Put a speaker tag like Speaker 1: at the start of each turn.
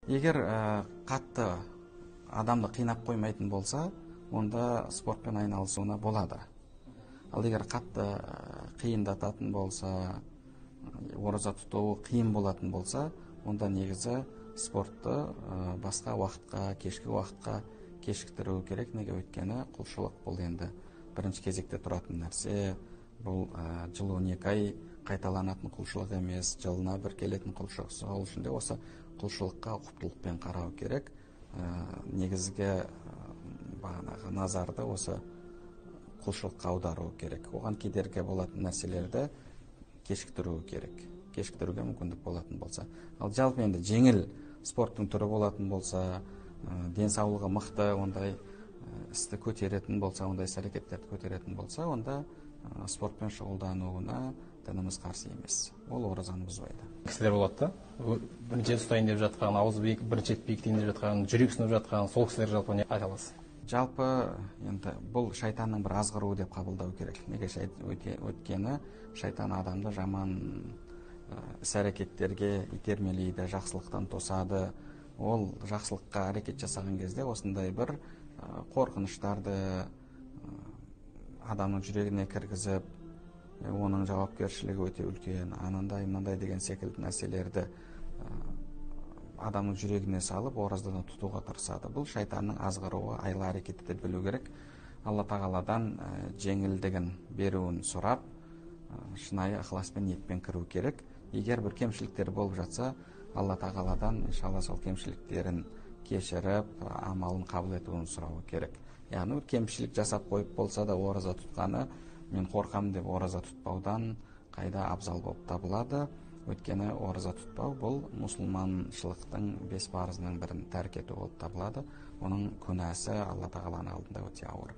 Speaker 1: Егер қатты адамды қинап қоймайтын болса, онда спортпен айналысуына болады. Ал егер қатты қиындататын болса, ораза тұту қиын болатын болса, онда негізі спортты басқа уақытқа, кешкі уақытқа кешіктіру керек. Неге? Өйткені құлшылық бұл енді бірінші кезекте тұратын нәрсе. Бұл жыл 12 ай қайталанатын құлшылық емес, жылына бір келетін құлшылық. Сол үшін де осы құлшылыққа ұқыптылықпен қарау керек. Негізгі бағанағы назарды осы құлшылыққа аудару керек. Оған кедергі болатын нәрселерді кешіктіру керек. Кешіктіруге мүмкіндік болатын болса. Ал жалпы енді жеңіл спорттың түрі болатын болса, денсаулығы мықты, ондай істі көтеретін болса, ондай іс-әрекеттерді көтеретін болса, онда спортпен шұғылдануына дініміз қарсы емес. Ол оразаны бұзбайды.
Speaker 2: Кісілер болады да, бірінші ұстайын деп жатқан, ауыз бірінші бекітейін деп жатқан, жүрек сынып жатқан, сол кісілер жалпы не айта аласыз?
Speaker 1: Жалпы енді бұл шайтанның бір азғыруы деп қабылдау керек. Неге? Өйткені шайтан адамды жаман іс-әрекеттерге итермелейді, жақсылықтан тосады. Ол жақсылыққа әрекет жасаған кезде осындай бір қорқыныштарды адамның жүрегіне кіргізіп, оның жауапкершілігі өте үлкен, анандай мынандай деген секілді нәрселерді адамның жүрегіне салып, оразаны тұтуға тырысады. Бұл шайтанның азғыруы, айла әрекеті деп білу керек. Алла тағаладан жеңілдігін беруін сұрап, шынайы ықыласпен, ниетпен кіру керек. Егер бір кемшіліктер болып жатса, Алла тағаладан иншалла сол кемшіліктерін кешіріп, амалын қабыл етуін сұрауы керек. Яғни кемшілік жасап қойып болса да ораза тұтқаны, мен қорқам деп ораза тұтпаудан қайда абзал болып табылады. Өйткені ораза тұтпау бұл мұсылманшылықтың 5 парызының бірін тәрк ету болып табылады. Оның күнәсі Алла тағаланың алдында өте ауыр.